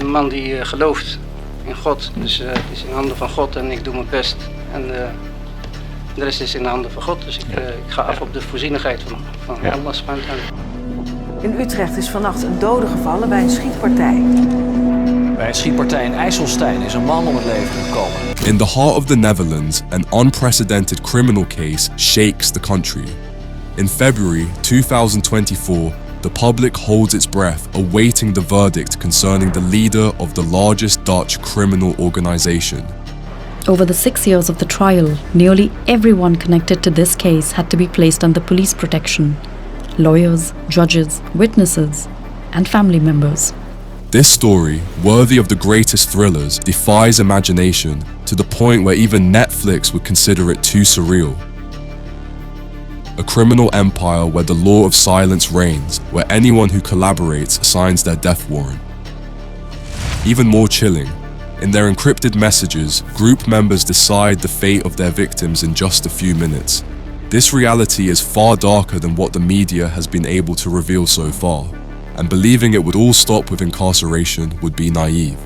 een man die gelooft in God. Dus het is in handen van God en ik doe mijn best. En de rest is in de handen van God. Dus ik ga af op de voorzienigheid van Allah subhanahu wa ta'ala. In Utrecht is vannacht een dode gevallen bij een schietpartij. Bij een schietpartij in IJsselstein is een man om het leven gekomen. In the heart of the Netherlands, an unprecedented criminal case shakes the country. In February 2024, the public holds its breath awaiting the verdict concerning the leader of the largest Dutch criminal organization. Over the 6 years of the trial, nearly everyone connected to this case had to be placed under police protection. Lawyers, judges, witnesses, and family members. This story, worthy of the greatest thrillers, defies imagination to the point where even Netflix would consider it too surreal. A criminal empire where the law of silence reigns, where anyone who collaborates signs their death warrant. Even more chilling, in their encrypted messages, group members decide the fate of their victims in just a few minutes. This reality is far darker than what the media has been able to reveal so far, and believing it would all stop with incarceration would be naive.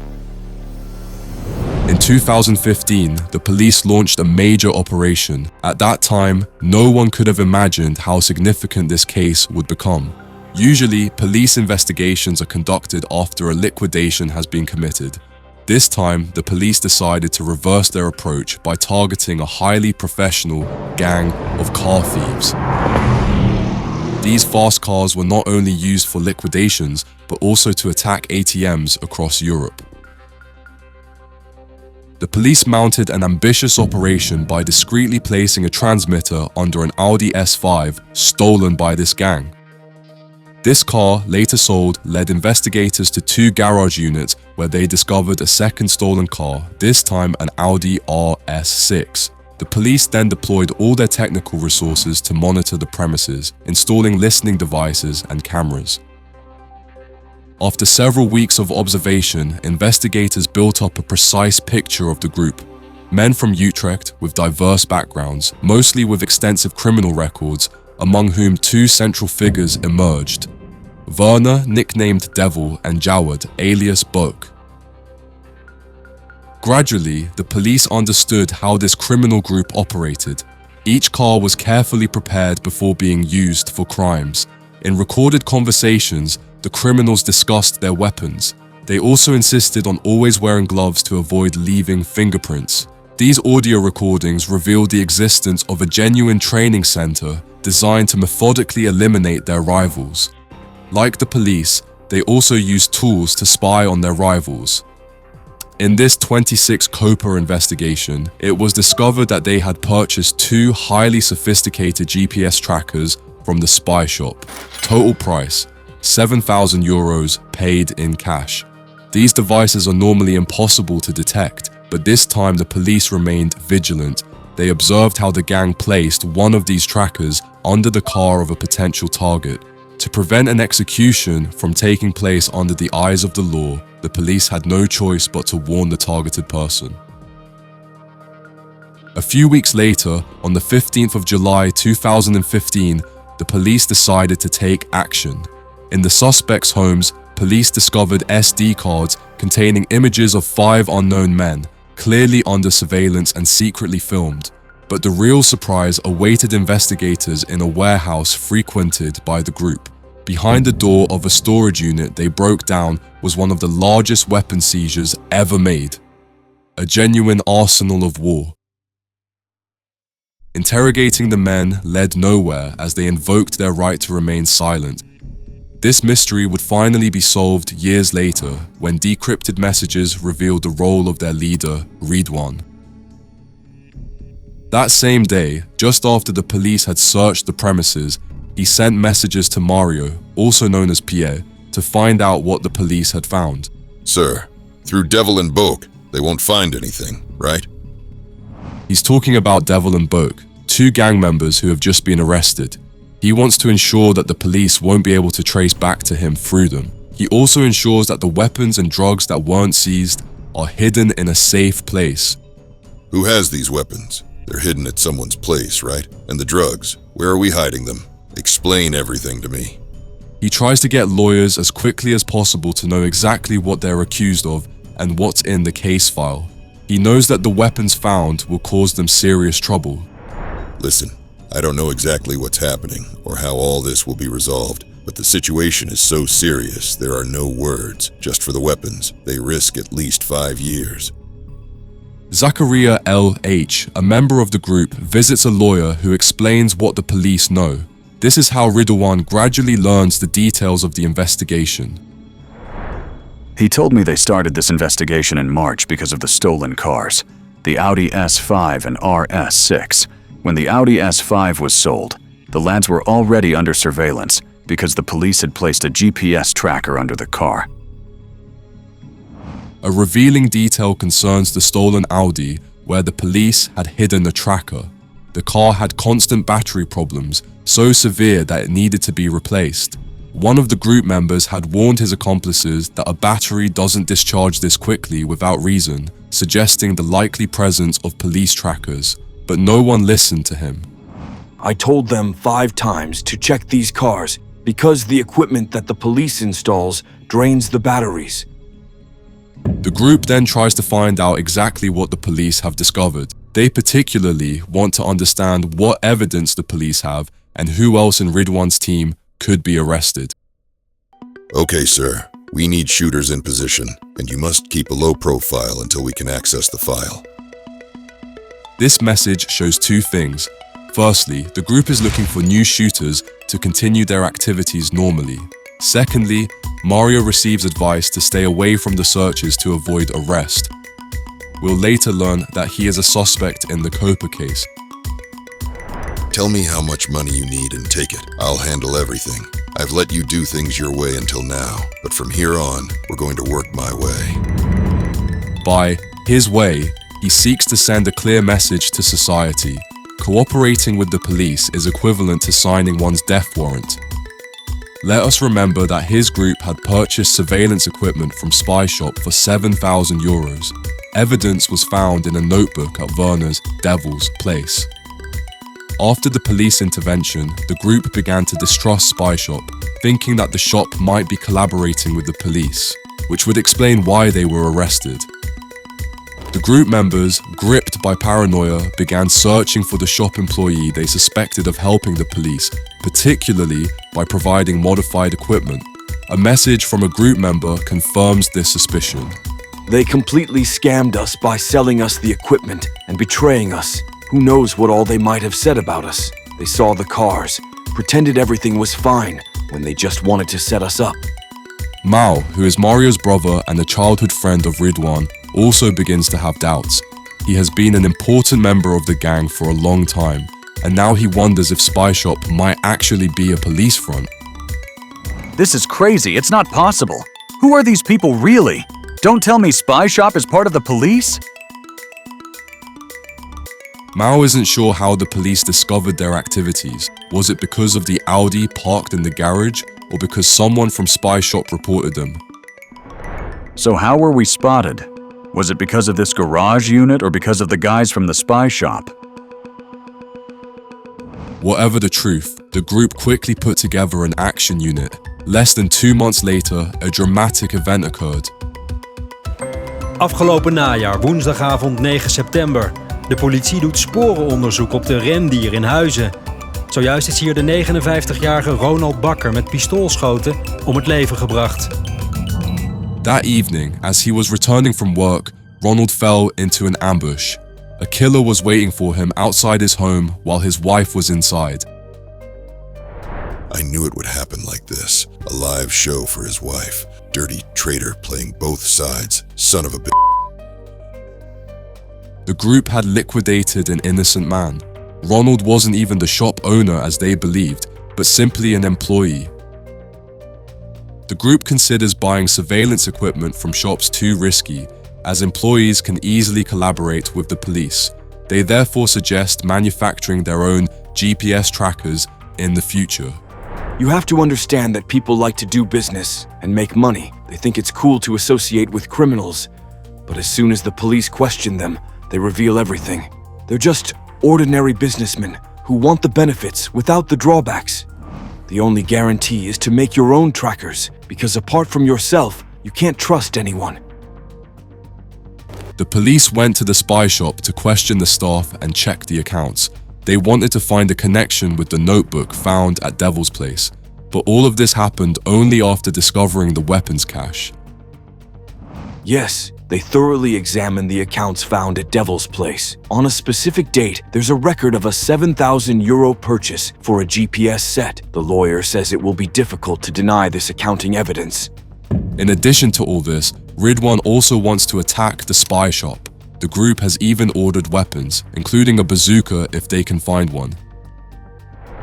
In 2015, the police launched a major operation. At that time, no one could have imagined how significant this case would become. Usually, police investigations are conducted after a liquidation has been committed. This time, the police decided to reverse their approach by targeting a highly professional gang of car thieves. These fast cars were not only used for liquidations, but also to attack ATMs across Europe. The police mounted an ambitious operation by discreetly placing a transmitter under an Audi S5 stolen by this gang. This car, later sold, led investigators to 2 garage units where they discovered a second stolen car, this time an Audi RS6. The police then deployed all their technical resources to monitor the premises, installing listening devices and cameras. After several weeks of observation, investigators built up a precise picture of the group. Men from Utrecht with diverse backgrounds, mostly with extensive criminal records, among whom 2 central figures emerged. Werner, nicknamed Devil, and Jawad, alias Boke. Gradually, the police understood how this criminal group operated. Each car was carefully prepared before being used for crimes. In recorded conversations, the criminals discussed their weapons. They also insisted on always wearing gloves to avoid leaving fingerprints. These audio recordings revealed the existence of a genuine training center designed to methodically eliminate their rivals. Like the police, they also used tools to spy on their rivals. In this 26-COPA investigation, it was discovered that they had purchased 2 highly sophisticated GPS trackers from the spy shop. Total price, €7,000 paid in cash. These devices are normally impossible to detect, but this time the police remained vigilant. They observed how the gang placed one of these trackers under the car of a potential target. To prevent an execution from taking place under the eyes of the law, the police had no choice but to warn the targeted person. A few weeks later, on the 15th of July 2015, the police decided to take action. In the suspects' homes, police discovered SD cards containing images of 5 unknown men, clearly under surveillance and secretly filmed. But the real surprise awaited investigators in a warehouse frequented by the group. Behind the door of a storage unit they broke down was one of the largest weapon seizures ever made. A genuine arsenal of war. Interrogating the men led nowhere as they invoked their right to remain silent. This mystery would finally be solved years later when decrypted messages revealed the role of their leader, Ridwan. That same day, just after the police had searched the premises, he sent messages to Mario, also known as Pierre, to find out what the police had found. Sir, through Devil and Boke, they won't find anything, right? He's talking about Devil and Boke, 2 gang members who have just been arrested. He wants to ensure that the police won't be able to trace back to him through them. He also ensures that the weapons and drugs that weren't seized are hidden in a safe place. Who has these weapons? They're hidden at someone's place, right? And the drugs, where are we hiding them? Explain everything to me. He tries to get lawyers as quickly as possible to know exactly what they're accused of and what's in the case file. He knows that the weapons found will cause them serious trouble. Listen, I don't know exactly what's happening or how all this will be resolved, but the situation is so serious there are no words. Just for the weapons, they risk at least 5 years. Zakaria L.H., a member of the group, visits a lawyer who explains what the police know. This is how Ridwan gradually learns the details of the investigation. He told me they started this investigation in March because of the stolen cars, the Audi S5 and RS6. When the Audi S5 was sold, the lads were already under surveillance because the police had placed a GPS tracker under the car. A revealing detail concerns the stolen Audi, where the police had hidden a tracker. The car had constant battery problems, so severe that it needed to be replaced. One of the group members had warned his accomplices that a battery doesn't discharge this quickly without reason, suggesting the likely presence of police trackers, but no one listened to him. I told them 5 times to check these cars because the equipment that the police installs drains the batteries. The group then tries to find out exactly what the police have discovered. They particularly want to understand what evidence the police have and who else in Ridwan's team could be arrested. Okay, sir. We need shooters in position, and you must keep a low profile until we can access the file. This message shows 2 things. Firstly, the group is looking for new shooters to continue their activities normally. Secondly, Mario receives advice to stay away from the searches to avoid arrest. We'll later learn that he is a suspect in the Copa case. Tell me how much money you need and take it. I'll handle everything. I've let you do things your way until now, but from here on, we're going to work my way. By his way, he seeks to send a clear message to society. Cooperating with the police is equivalent to signing one's death warrant. Let us remember that his group had purchased surveillance equipment from Spy Shop for 7,000 euros. Evidence was found in a notebook at Werner's Devil's Place. After the police intervention, the group began to distrust Spy Shop, thinking that the shop might be collaborating with the police, which would explain why they were arrested. The group members, gripped by paranoia, began searching for the shop employee they suspected of helping the police, particularly by providing modified equipment. A message from a group member confirms this suspicion. They completely scammed us by selling us the equipment and betraying us. Who knows what all they might have said about us? They saw the cars, pretended everything was fine when they just wanted to set us up. Mao, who is Mario's brother and a childhood friend of Ridwan, also begins to have doubts. He has been an important member of the gang for a long time, and now he wonders if Spy Shop might actually be a police front. This is crazy. It's not possible. Who are these people really? Don't tell me Spy Shop is part of the police? Mao isn't sure how the police discovered their activities. Was it because of the Audi parked in the garage, or because someone from Spy Shop reported them? So how were we spotted? Was it because of this garage unit or because of the guys from the Spy Shop? Whatever the truth, the group quickly put together an action unit. Less than 2 months later, a dramatic event occurred. Afgelopen najaar, woensdagavond 9 september. De politie doet sporenonderzoek op de rendier in Huizen. Zojuist is hier de 59-jarige Ronald Bakker met pistoolschoten om het leven gebracht. That evening, as he was returning from work, Ronald fell into an ambush. A killer was waiting for him outside his home while his wife was inside. I knew it would happen like this. A live show for his wife. Dirty traitor playing both sides. Son of a bitch. The group had liquidated an innocent man. Ronald wasn't even the shop owner as they believed, but simply an employee. The group considers buying surveillance equipment from shops too risky, as employees can easily collaborate with the police. They therefore suggest manufacturing their own GPS trackers in the future. You have to understand that people like to do business and make money. They think it's cool to associate with criminals. But as soon as the police question them, they reveal everything. They're just ordinary businessmen who want the benefits without the drawbacks. The only guarantee is to make your own trackers, because apart from yourself, you can't trust anyone. The police went to the spy shop to question the staff and check the accounts. They wanted to find a connection with the notebook found at Devil's Place, but all of this happened only after discovering the weapons cache. Yes, they thoroughly examined the accounts found at Devil's Place. On a specific date, there's a record of a €7,000 purchase for a GPS set. The lawyer says it will be difficult to deny this accounting evidence. In addition to all this, Ridwan also wants to attack the spy shop. The group has even ordered weapons, including a bazooka if they can find one.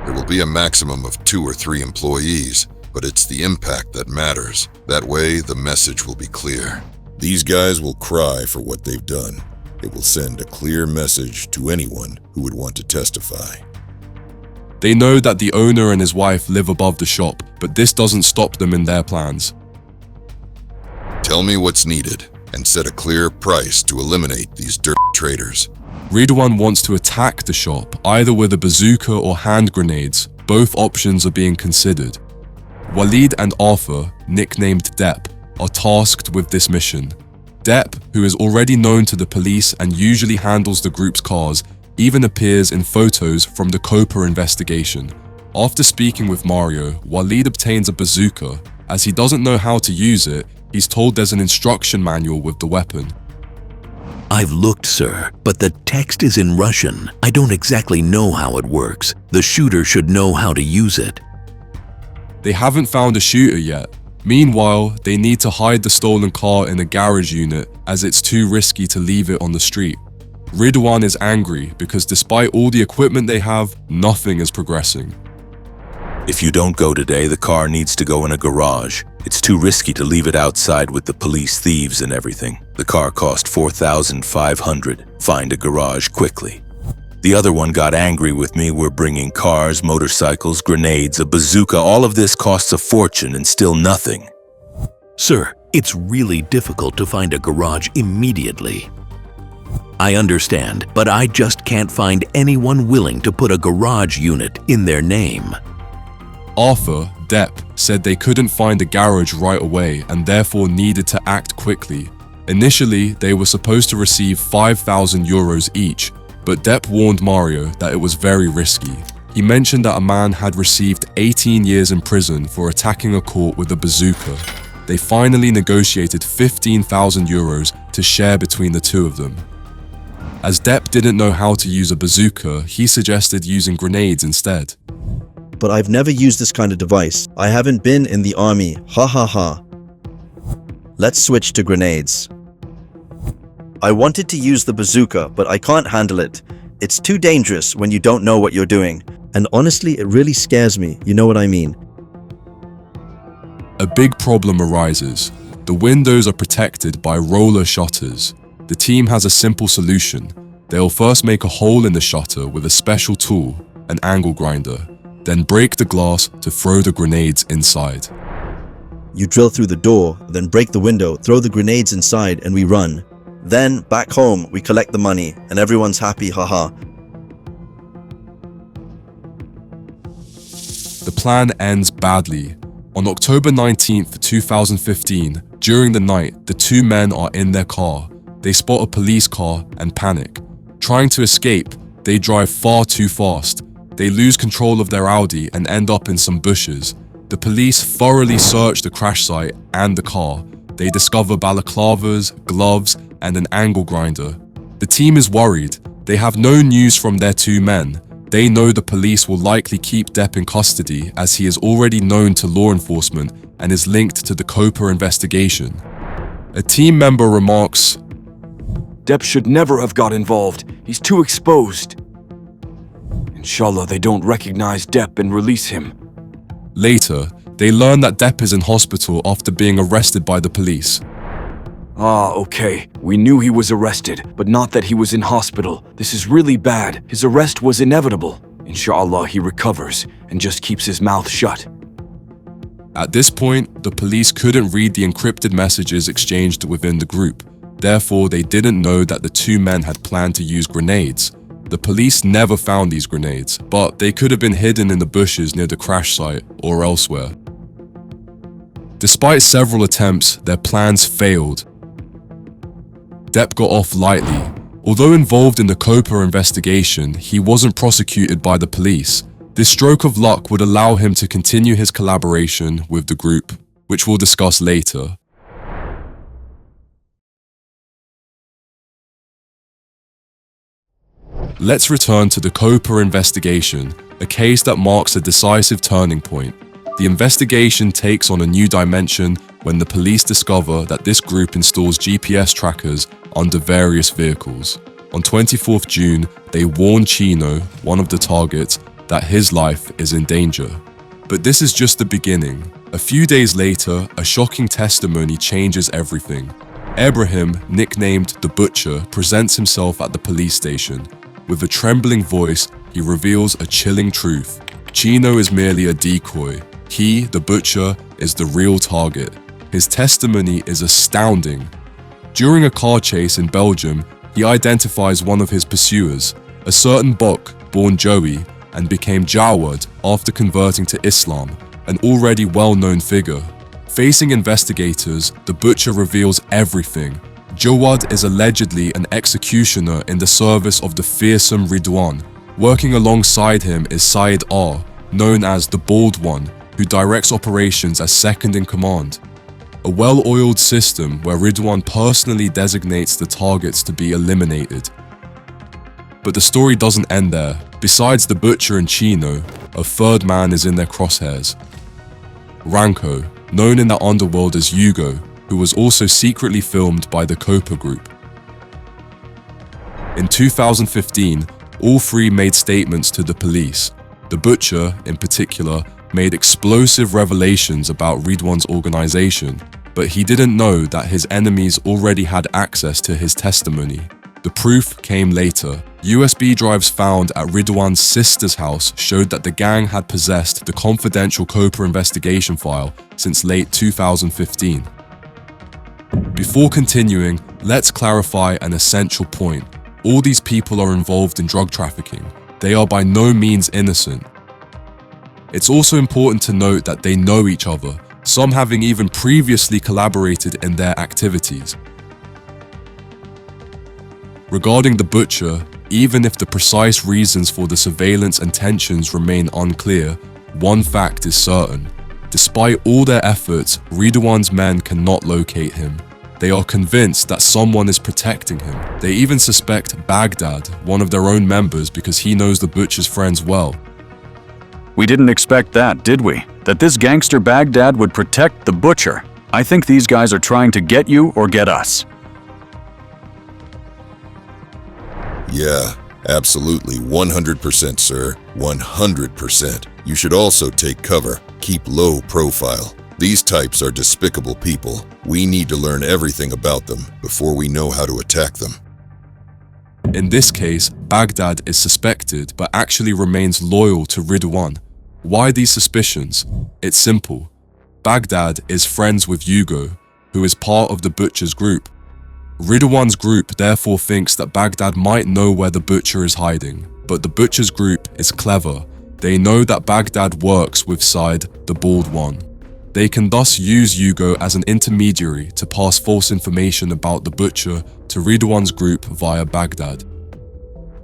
There will be a maximum of 2 or 3 employees, but it's the impact that matters. That way, the message will be clear. These guys will cry for what they've done. It will send a clear message to anyone who would want to testify. They know that the owner and his wife live above the shop, but this doesn't stop them in their plans. Tell me what's needed, and set a clear price to eliminate these dirt traders. Ridwan wants to attack the shop, either with a bazooka or hand grenades. Both options are being considered. Walid and Arthur, nicknamed Depp, are tasked with this mission. Depp, who is already known to the police and usually handles the group's cars, even appears in photos from the Copa investigation. After speaking with Mario, Walid obtains a bazooka. As he doesn't know how to use it, he's told there's an instruction manual with the weapon. I've looked, sir, but the text is in Russian. I don't exactly know how it works. The shooter should know how to use it. They haven't found a shooter yet. Meanwhile, they need to hide the stolen car in a garage unit as it's too risky to leave it on the street. Ridwan is angry because despite all the equipment they have, nothing is progressing. If you don't go today, the car needs to go in a garage. It's too risky to leave it outside with the police, thieves and everything. The car cost $4,500. Find a garage quickly. The other one got angry with me. We're bringing cars, motorcycles, grenades, a bazooka. All of this costs a fortune and still nothing. Sir, it's really difficult to find a garage immediately. I understand, but I just can't find anyone willing to put a garage unit in their name. Arthur, Depp, said they couldn't find a garage right away and therefore needed to act quickly. Initially, they were supposed to receive €5,000 each, but Depp warned Mario that it was very risky. He mentioned that a man had received 18 years in prison for attacking a court with a bazooka. They finally negotiated €15,000 to share between the two of them. As Depp didn't know how to use a bazooka, he suggested using grenades instead. But I've never used this kind of device. I haven't been in the army. Ha ha ha. Let's switch to grenades. I wanted to use the bazooka, but I can't handle it. It's too dangerous when you don't know what you're doing. And honestly, it really scares me. You know what I mean? A big problem arises. The windows are protected by roller shutters. The team has a simple solution. They'll first make a hole in the shutter with a special tool, an angle grinder, then break the glass to throw the grenades inside. You drill through the door, then break the window, throw the grenades inside, and we run. Then, back home, we collect the money, and everyone's happy, haha. The plan ends badly. On October 19th, 2015, during the night, the two men are in their car. They spot a police car and panic. Trying to escape, they drive far too fast. They lose control of their Audi and end up in some bushes. The police thoroughly search the crash site and the car. They discover balaclavas, gloves, and an angle grinder. The team is worried. They have no news from their two men. They know the police will likely keep Depp in custody as he is already known to law enforcement and is linked to the Copa investigation. A team member remarks, Depp should never have got involved. He's too exposed. Inshallah, they don't recognize Depp and release him. Later, they learn that Depp is in hospital after being arrested by the police. Ah, okay. We knew he was arrested, but not that he was in hospital. This is really bad. His arrest was inevitable. Inshallah, he recovers and just keeps his mouth shut. At this point, the police couldn't read the encrypted messages exchanged within the group. Therefore, they didn't know that the two men had planned to use grenades. The police never found these grenades, but they could have been hidden in the bushes near the crash site or elsewhere. Despite several attempts, their plans failed. Depp got off lightly. Although involved in the Copa investigation, he wasn't prosecuted by the police. This stroke of luck would allow him to continue his collaboration with the group, which we'll discuss later. Let's return to the Copa investigation, a case that marks a decisive turning point. The investigation takes on a new dimension when the police discover that this group installs GPS trackers under various vehicles. On 24th June, they warn Chino, one of the targets, that his life is in danger. But this is just the beginning. A few days later, a shocking testimony changes everything. Ibrahim, nicknamed the Butcher, presents himself at the police station. With a trembling voice, he reveals a chilling truth. Chino is merely a decoy. He, the Butcher, is the real target. His testimony is astounding. During a car chase in Belgium, he identifies one of his pursuers, a certain Bok, born Joey, and became Jawad after converting to Islam, an already well-known figure. Facing investigators, the Butcher reveals everything. Jawad is allegedly an executioner in the service of the fearsome Ridwan. Working alongside him is Said R, known as the Bald One, who directs operations as second in command. A well-oiled system where Ridwan personally designates the targets to be eliminated. But the story doesn't end there. Besides the Butcher and Chino, a third man is in their crosshairs. Ranko, known in the underworld as Hugo, who was also secretly filmed by the Copa group. In 2015, all three made statements to the police. The Butcher, in particular, made explosive revelations about Ridwan's organization, but he didn't know that his enemies already had access to his testimony. The proof came later. USB drives found at Ridwan's sister's house showed that the gang had possessed the confidential Copa investigation file since late 2015. Before continuing, let's clarify an essential point. All these people are involved in drug trafficking. They are by no means innocent. It's also important to note that they know each other, some having even previously collaborated in their activities. Regarding the Butcher, even if the precise reasons for the surveillance and tensions remain unclear, one fact is certain. Despite all their efforts, Ridwan's men cannot locate him. They are convinced that someone is protecting him. They even suspect Baghdad, one of their own members, because he knows the Butcher's friends well. We didn't expect that, did we? That this gangster Baghdad would protect the Butcher. I think these guys are trying to get you or get us. Yeah, absolutely, 100%, sir. 100%. You should also take cover. Keep low profile. These types are despicable people. We need to learn everything about them before we know how to attack them. In this case, Baghdad is suspected but actually remains loyal to Ridwan. Why these suspicions? It's simple. Baghdad is friends with Hugo, who is part of the Butcher's group. Ridwan's group therefore thinks that Baghdad might know where the Butcher is hiding, but the Butcher's group is clever. They know that Baghdad works with Said, the Bald One. They can thus use Hugo as an intermediary to pass false information about the Butcher to Ridwan's group via Baghdad.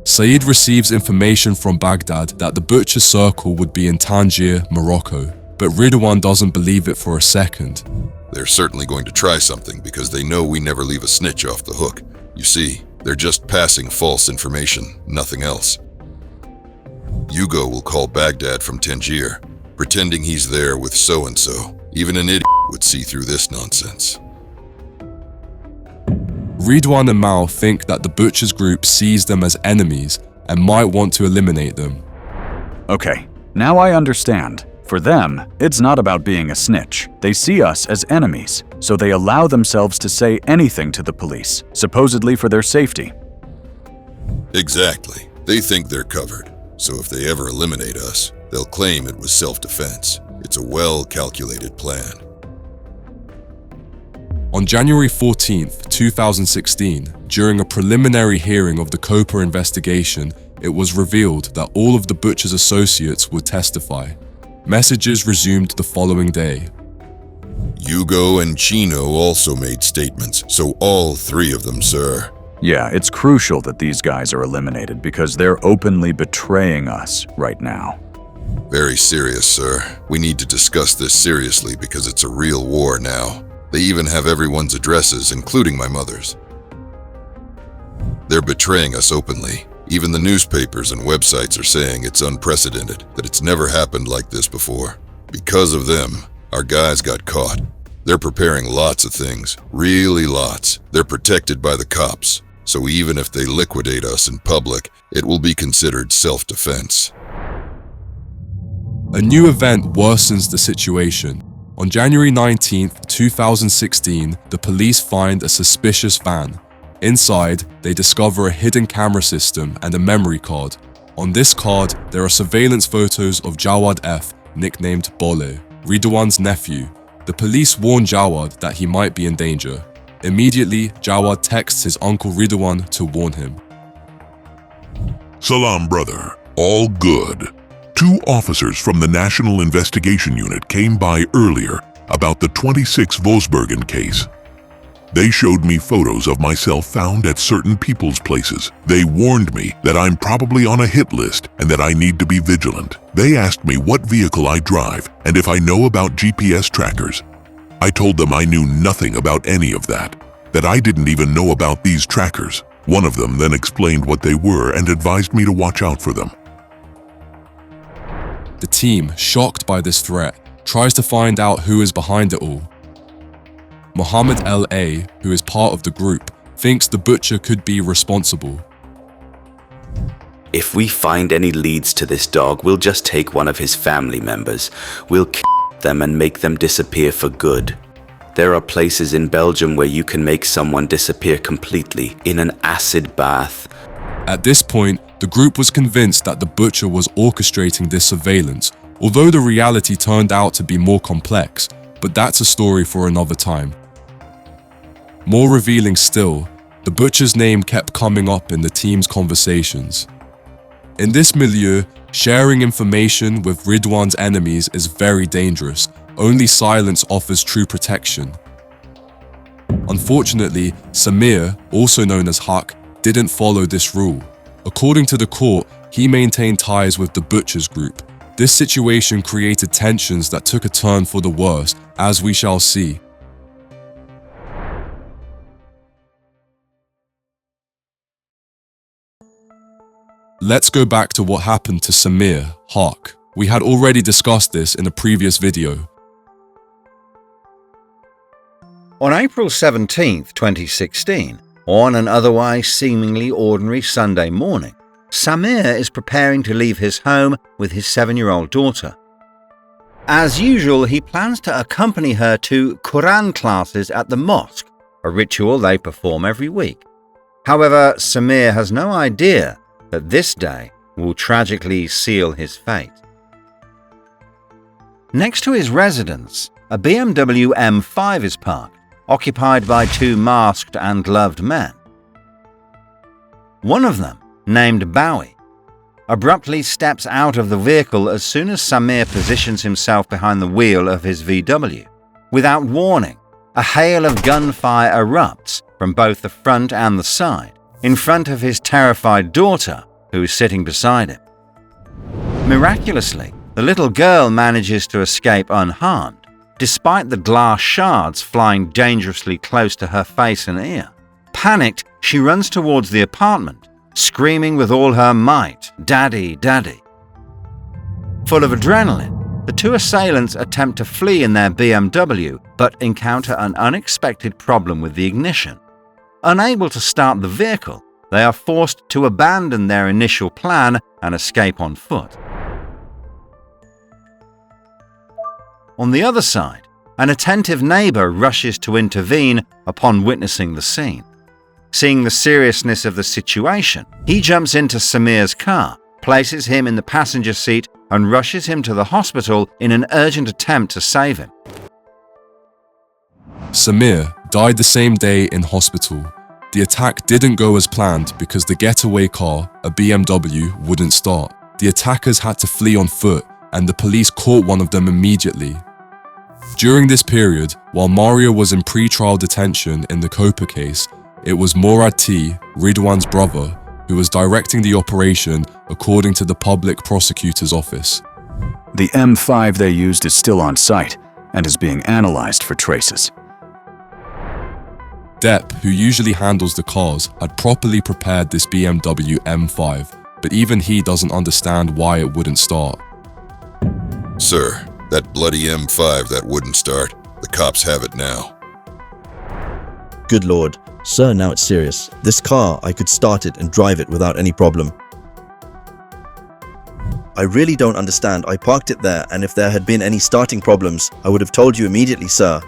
Said receives information from Baghdad that the Butcher circle would be in Tangier, Morocco, but Ridwan doesn't believe it for a second. They're certainly going to try something because they know we never leave a snitch off the hook. You see, they're just passing false information, nothing else. Hugo will call Baghdad from Tangier, pretending he's there with so-and-so. Even an idiot would see through this nonsense. Ridwan and Mao think that the Butcher's group sees them as enemies and might want to eliminate them. Okay, now I understand. For them, it's not about being a snitch. They see us as enemies, so they allow themselves to say anything to the police, supposedly for their safety. Exactly. They think they're covered, so if they ever eliminate us, they'll claim it was self-defense. It's a well-calculated plan. On January 14th, 2016, during a preliminary hearing of the Copa investigation, it was revealed that all of the butcher's associates would testify. Messages resumed the following day. Hugo and Chino also made statements, so all three of them, sir. Yeah, it's crucial that these guys are eliminated because they're openly betraying us right now. Very serious, sir. We need to discuss this seriously because it's a real war now. They even have everyone's addresses, including my mother's. They're betraying us openly. Even the newspapers and websites are saying it's unprecedented, that it's never happened like this before. Because of them, our guys got caught. They're preparing lots of things, really lots. They're protected by the cops, so even if they liquidate us in public, it will be considered self-defense. A new event worsens the situation. On January 19th, 2016, the police find a suspicious van. Inside, they discover a hidden camera system and a memory card. On this card, there are surveillance photos of Jawad F., nicknamed Bole, Ridwan's nephew. The police warn Jawad that he might be in danger. Immediately, Jawad texts his uncle Ridwan to warn him. Salam, brother. All good. 2 officers from the National Investigation Unit came by earlier about the 26 Wolfsbergen case. They showed me photos of myself found at certain people's places. They warned me that I'm probably on a hit list and that I need to be vigilant. They asked me what vehicle I drive and if I know about GPS trackers. I told them I knew nothing about any of that I didn't even know about these trackers. One of them then explained what they were and advised me to watch out for them. The team, shocked by this threat, tries to find out who is behind it all. Mohammed L.A., who is part of the group, thinks the butcher could be responsible. If we find any leads to this dog, we'll just take one of his family members. We'll kill them and make them disappear for good. There are places in Belgium where you can make someone disappear completely in an acid bath. At this point, the group was convinced that the butcher was orchestrating this surveillance, although the reality turned out to be more complex, but that's a story for another time. More revealing still, the butcher's name kept coming up in the team's conversations. In this milieu, sharing information with Ridwan's enemies is very dangerous. Only silence offers true protection. Unfortunately, Samir, also known as Haq, didn't follow this rule. According to the court, he maintained ties with the butcher's group. This situation created tensions that took a turn for the worse, as we shall see. Let's go back to what happened to Samir, Haq. We had already discussed this in a previous video. On April 17, 2016, on an otherwise seemingly ordinary Sunday morning, Samir is preparing to leave his home with his 7-year-old daughter. As usual, he plans to accompany her to Quran classes at the mosque, a ritual they perform every week. However, Samir has no idea that this day will tragically seal his fate. Next to his residence, a BMW M5 is parked, occupied by 2 masked and gloved men. One of them, named Bowie, abruptly steps out of the vehicle as soon as Samir positions himself behind the wheel of his VW. Without warning, a hail of gunfire erupts from both the front and the side, in front of his terrified daughter, who is sitting beside him. Miraculously, the little girl manages to escape unharmed, despite the glass shards flying dangerously close to her face and ear. Panicked, she runs towards the apartment, screaming with all her might, "Daddy, Daddy." Full of adrenaline, the 2 assailants attempt to flee in their BMW, but encounter an unexpected problem with the ignition. Unable to start the vehicle, they are forced to abandon their initial plan and escape on foot. On the other side, an attentive neighbor rushes to intervene upon witnessing the scene. Seeing the seriousness of the situation, he jumps into Samir's car, places him in the passenger seat, and rushes him to the hospital in an urgent attempt to save him. Samir died the same day in hospital. The attack didn't go as planned because the getaway car, a BMW, wouldn't start. The attackers had to flee on foot, and the police caught one of them immediately. During this period, while Mario was in pre-trial detention in the Copa case, it was Morad T, Ridwan's brother, who was directing the operation according to the public prosecutor's office. The M5 they used is still on site and is being analyzed for traces. Depp, who usually handles the cars, had properly prepared this BMW M5, but even he doesn't understand why it wouldn't start. Sir, that bloody M5 that wouldn't start, the cops have it now. Good lord. Sir, now it's serious. This car, I could start it and drive it without any problem. I really don't understand. I parked it there, and if there had been any starting problems, I would have told you immediately, sir.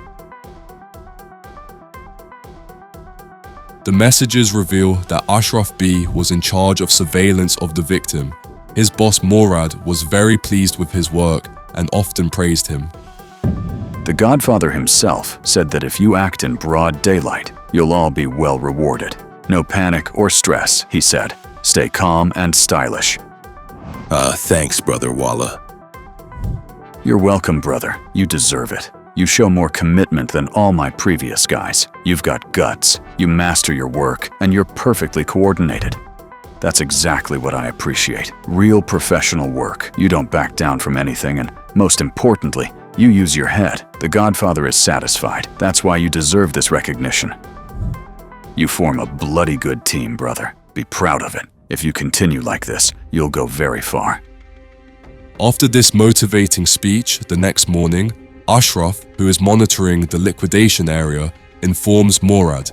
The messages reveal that Ashraf B was in charge of surveillance of the victim. His boss Morad was very pleased with his work and often praised him. The Godfather himself said that if you act in broad daylight, you'll all be well rewarded. No panic or stress, he said. Stay calm and stylish. Thanks, Brother Walla. You're welcome, brother. You deserve it. You show more commitment than all my previous guys. You've got guts, you master your work, and you're perfectly coordinated. That's exactly what I appreciate. Real professional work. You don't back down from anything, and most importantly, you use your head. The Godfather is satisfied. That's why you deserve this recognition. You form a bloody good team, brother. Be proud of it. If you continue like this, you'll go very far. After this motivating speech the next morning, Ashraf, who is monitoring the liquidation area, informs Morad.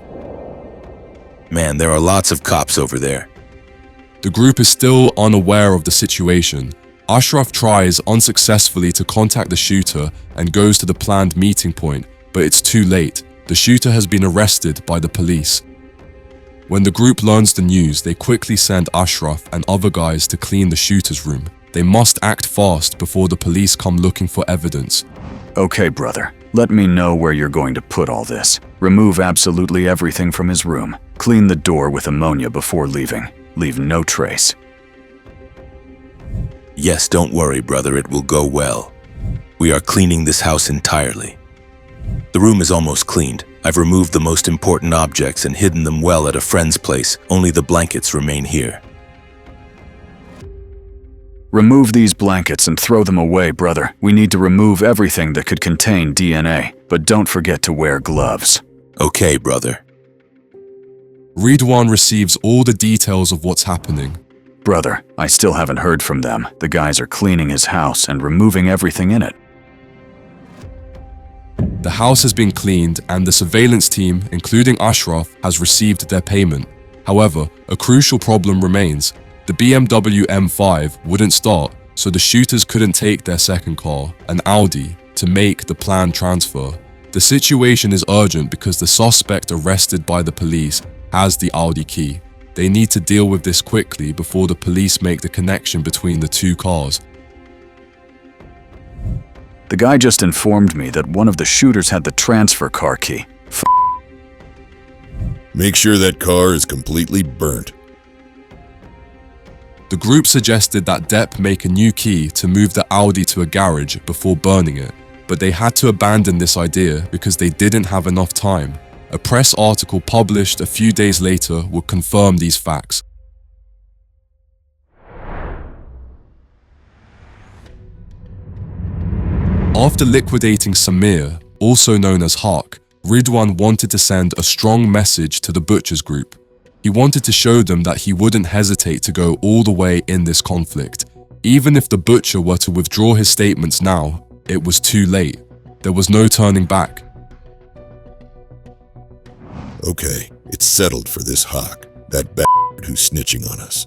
Man, there are lots of cops over there. The group is still unaware of the situation. Ashraf tries unsuccessfully to contact the shooter and goes to the planned meeting point, but it's too late. The shooter has been arrested by the police. When the group learns the news, they quickly send Ashraf and other guys to clean the shooter's room. They must act fast before the police come looking for evidence. Okay, brother. Let me know where you're going to put all this. Remove absolutely everything from his room. Clean the door with ammonia before leaving. Leave no trace. Yes, don't worry, brother, it will go well. We are cleaning this house entirely. The room is almost cleaned. I've removed the most important objects and hidden them well at a friend's place. Only the blankets remain here. Remove these blankets and throw them away, brother. We need to remove everything that could contain DNA, but don't forget to wear gloves. Okay, brother. Ridwan receives all the details of what's happening. Brother, I still haven't heard from them. The guys are cleaning his house and removing everything in it. The house has been cleaned and the surveillance team, including Ashraf, has received their payment. However, a crucial problem remains. The BMW M5 wouldn't start, so the shooters couldn't take their second car, an Audi, to make the planned transfer. The situation is urgent because the suspect arrested by the police has the Audi key. They need to deal with this quickly before the police make the connection between the two cars. The guy just informed me that one of the shooters had the transfer car key. Make sure that car is completely burnt. The group suggested that Depp make a new key to move the Audi to a garage before burning it, but they had to abandon this idea because they didn't have enough time. A press article published a few days later would confirm these facts. After liquidating Samir, also known as Haq, Ridwan wanted to send a strong message to the Butchers group. He wanted to show them that he wouldn't hesitate to go all the way in this conflict. Even if the Butcher were to withdraw his statements now, it was too late. There was no turning back. Okay, it's settled for this Haq, that bastard who's snitching on us.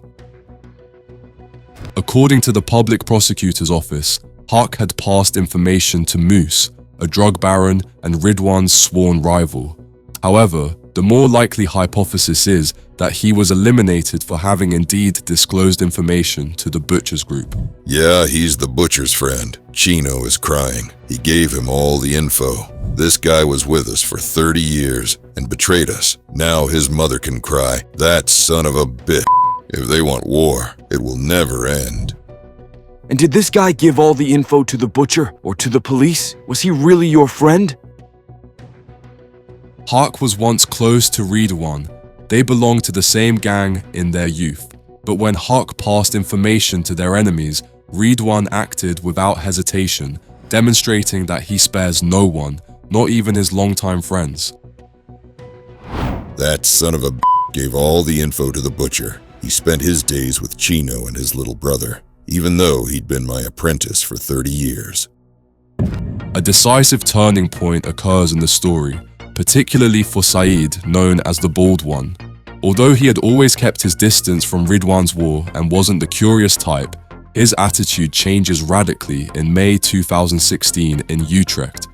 According to the public prosecutor's office, Haq had passed information to Moose, a drug baron and Ridwan's sworn rival. However, The more likely hypothesis is that he was eliminated for having indeed disclosed information to the Butcher's group. Yeah, he's the Butcher's friend. Chino is crying. He gave him all the info. This guy was with us for 30 years and betrayed us. Now his mother can cry. That son of a bitch. If they want war, it will never end. And did this guy give all the info to the Butcher or to the police? Was he really your friend? Haq was once close to Ridwan. They belonged to the same gang in their youth. But when Haq passed information to their enemies, Ridwan acted without hesitation, demonstrating that he spares no one, not even his longtime friends. That son of a bitch gave all the info to the Butcher. He spent his days with Chino and his little brother, even though he'd been my apprentice for 30 years. A decisive turning point occurs in the story, particularly for Saeed, known as the Bald One. Although he had always kept his distance from Ridwan's war and wasn't the curious type, his attitude changes radically in May 2016 in Utrecht.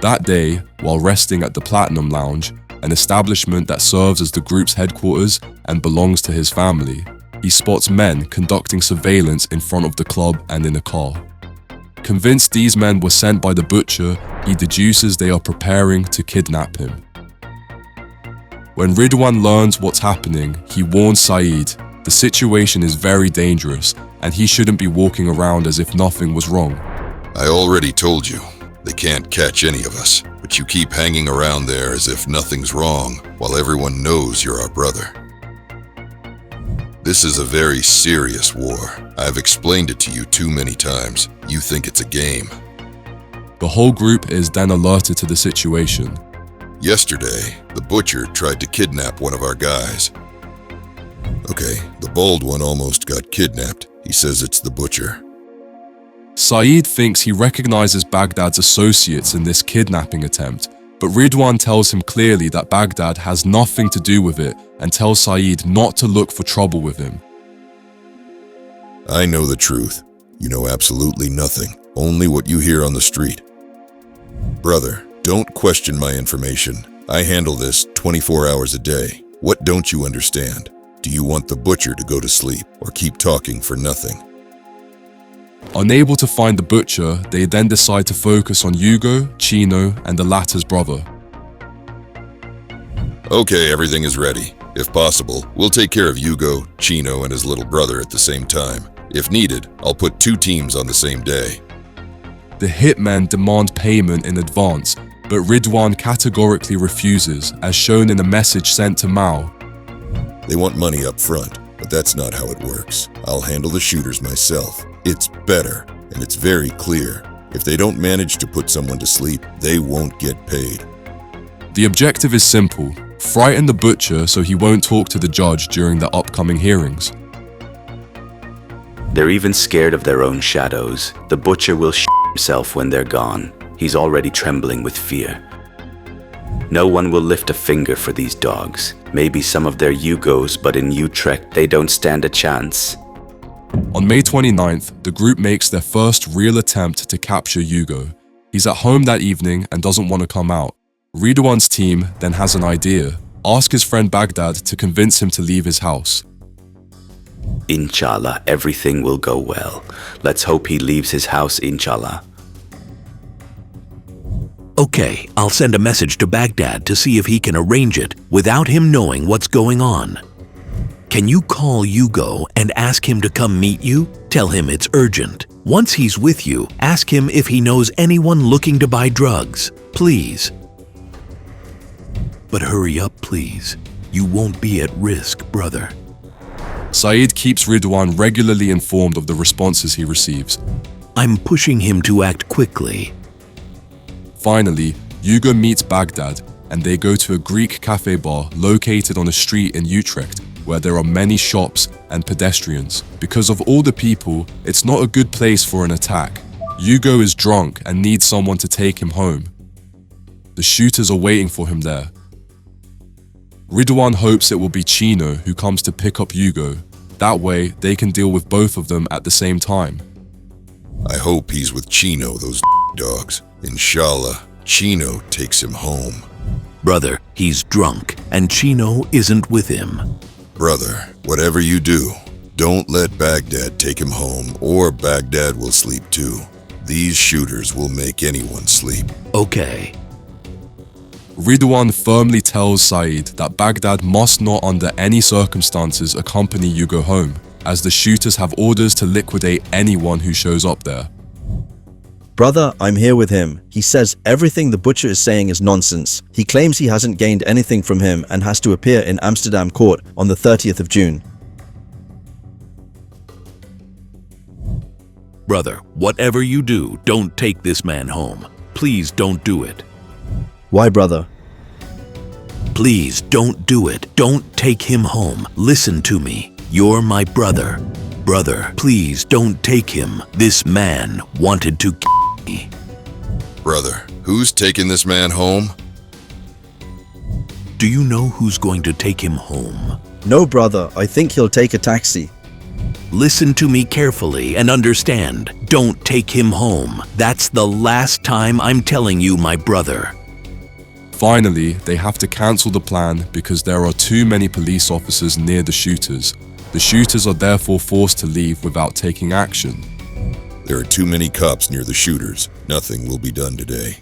That day, while resting at the Platinum Lounge, an establishment that serves as the group's headquarters and belongs to his family, he spots men conducting surveillance in front of the club and in a car. Convinced these men were sent by the Butcher, he deduces they are preparing to kidnap him. When Ridwan learns what's happening, he warns Saeed, the situation is very dangerous and he shouldn't be walking around as if nothing was wrong. I already told you, they can't catch any of us, but you keep hanging around there as if nothing's wrong while everyone knows you're our brother. This is a very serious war. I've explained it to you too many times. You think it's a game. The whole group is then alerted to the situation. Yesterday, the Butcher tried to kidnap one of our guys. Okay, the Bald One almost got kidnapped. He says it's the Butcher. Saeed thinks he recognizes Baghdad's associates in this kidnapping attempt, but Ridwan tells him clearly that Baghdad has nothing to do with it and tells Saeed not to look for trouble with him. I know the truth. You know absolutely nothing, only what you hear on the street. Brother, don't question my information. I handle this 24 hours a day. What don't you understand? Do you want the Butcher to go to sleep or keep talking for nothing? Unable to find the Butcher, they then decide to focus on Hugo, Chino, and the latter's brother. Okay, everything is ready. If possible, we'll take care of Hugo, Chino, and his little brother at the same time. If needed, I'll put 2 teams on the same day. The hitmen demand payment in advance, but Ridwan categorically refuses, as shown in a message sent to Mao. They want money up front, but that's not how it works. I'll handle the shooters myself. It's better, and it's very clear. If they don't manage to put someone to sleep, they won't get paid. The objective is simple: frighten the Butcher so he won't talk to the judge during the upcoming hearings. They're even scared of their own shadows. The Butcher will himself when they're gone. He's already trembling with fear. No one will lift a finger for these dogs. Maybe some of their Hugos, but in Utrecht they don't stand a chance. On May 29th, the group makes their first real attempt to capture Hugo. He's at home that evening and doesn't want to come out. Ridwan's team then has an idea. Ask his friend Baghdad to convince him to leave his house. Inshallah, everything will go well. Let's hope he leaves his house, inshallah. Okay, I'll send a message to Baghdad to see if he can arrange it without him knowing what's going on. Can you call Hugo and ask him to come meet you? Tell him it's urgent. Once he's with you, ask him if he knows anyone looking to buy drugs. Please. But hurry up, please. You won't be at risk, brother. Saeed keeps Ridwan regularly informed of the responses he receives. I'm pushing him to act quickly. Finally, Hugo meets Baghdad and they go to a Greek cafe bar located on a street in Utrecht where there are many shops and pedestrians. Because of all the people, it's not a good place for an attack. Hugo is drunk and needs someone to take him home. The shooters are waiting for him there. Ridwan hopes it will be Chino who comes to pick up Hugo. That way, they can deal with both of them at the same time. I hope he's with Chino, those dogs. Inshallah, Chino takes him home. Brother, he's drunk, and Chino isn't with him. Brother, whatever you do, don't let Baghdad take him home, or Baghdad will sleep too. These shooters will make anyone sleep. Okay. Ridwan firmly tells Saeed that Baghdad must not under any circumstances accompany Hugo home, as the shooters have orders to liquidate anyone who shows up there. Brother, I'm here with him. He says everything the butcher is saying is nonsense. He claims he hasn't gained anything from him and has to appear in Amsterdam court on the 30th of June. Brother, whatever you do, don't take this man home. Please don't do it. Why, brother? Please don't do it. Don't take him home. Listen to me. You're my brother. Brother, please don't take him. This man wanted to kill me. Brother, who's taking this man home? Do you know who's going to take him home? No, brother. I think he'll take a taxi. Listen to me carefully and understand. Don't take him home. That's the last time I'm telling you, my brother. Finally, they have to cancel the plan because there are too many police officers near the shooters. The shooters are therefore forced to leave without taking action. There are too many cops near the shooters. Nothing will be done today.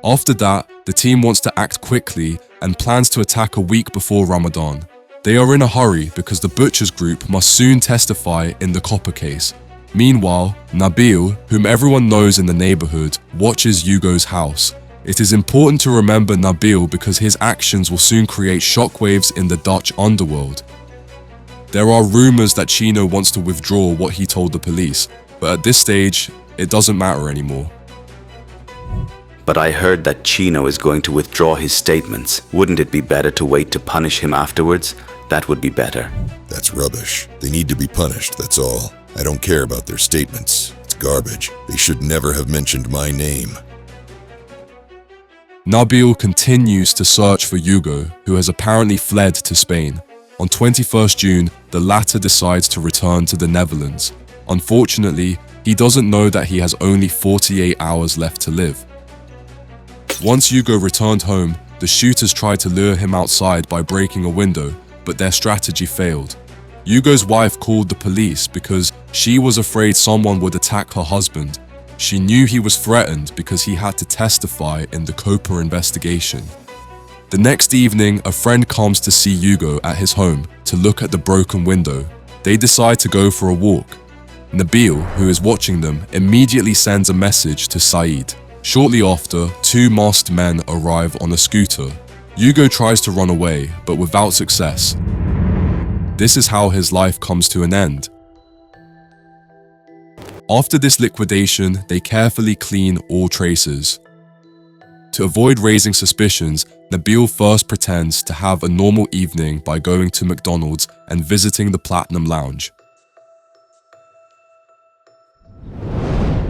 After that, the team wants to act quickly and plans to attack a week before Ramadan. They are in a hurry because the Butchers Group must soon testify in the copper case. Meanwhile, Nabil, whom everyone knows in the neighborhood, watches Hugo's house. It is important to remember Nabil because his actions will soon create shockwaves in the Dutch underworld. There are rumors that Chino wants to withdraw what he told the police, but at this stage, it doesn't matter anymore. But I heard that Chino is going to withdraw his statements. Wouldn't it be better to wait to punish him afterwards? That would be better. That's rubbish. They need to be punished, that's all. I don't care about their statements. It's garbage. They should never have mentioned my name. Nabil continues to search for Hugo, who has apparently fled to Spain. On 21st June, the latter decides to return to the Netherlands. Unfortunately, he doesn't know that he has only 48 hours left to live. Once Hugo returned home, the shooters tried to lure him outside by breaking a window, but their strategy failed. Hugo's wife called the police because she was afraid someone would attack her husband. She knew he was threatened because he had to testify in the Copa investigation. The next evening, a friend comes to see Hugo at his home to look at the broken window. They decide to go for a walk. Nabil, who is watching them, immediately sends a message to Saeed. Shortly after, two masked men arrive on a scooter. Hugo tries to run away, but without success. This is how his life comes to an end. After this liquidation, they carefully clean all traces. To avoid raising suspicions, Nabil first pretends to have a normal evening by going to McDonald's and visiting the Platinum Lounge.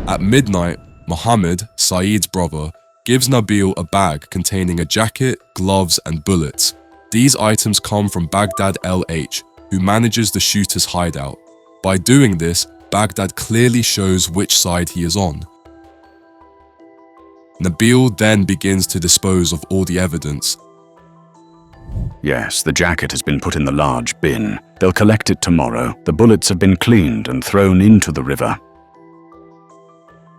At midnight, Mohammed, Saeed's brother, gives Nabil a bag containing a jacket, gloves, and bullets. These items come from Baghdad LH, who manages the shooter's hideout. By doing this, Baghdad clearly shows which side he is on. Nabil then begins to dispose of all the evidence. Yes, the jacket has been put in the large bin. They'll collect it tomorrow. The bullets have been cleaned and thrown into the river.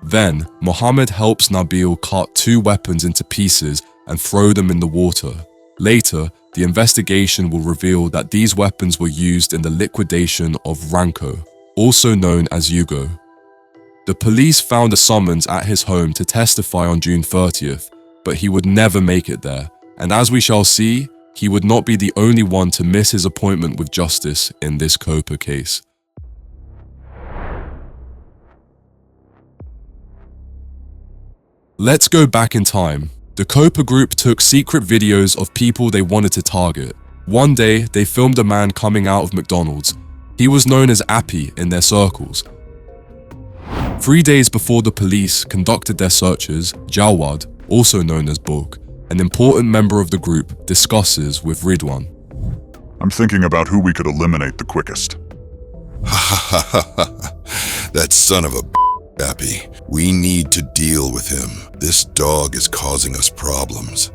Then, Mohammed helps Nabil cut two weapons into pieces and throw them in the water. Later, the investigation will reveal that these weapons were used in the liquidation of Ranko, also known as Hugo. The police found a summons at his home to testify on June 30th, but he would never make it there, and as we shall see, he would not be the only one to miss his appointment with justice in this Copa case. Let's go back in time. The Copa group took secret videos of people they wanted to target. One day, they filmed a man coming out of McDonald's. He was known as Appy in their circles. 3 days before the police conducted their searches, Jawad, also known as Book, an important member of the group, discusses with Ridwan. I'm thinking about who we could eliminate the quickest. Ha ha ha ha. That son of a Appy. We need to deal with him. This dog is causing us problems.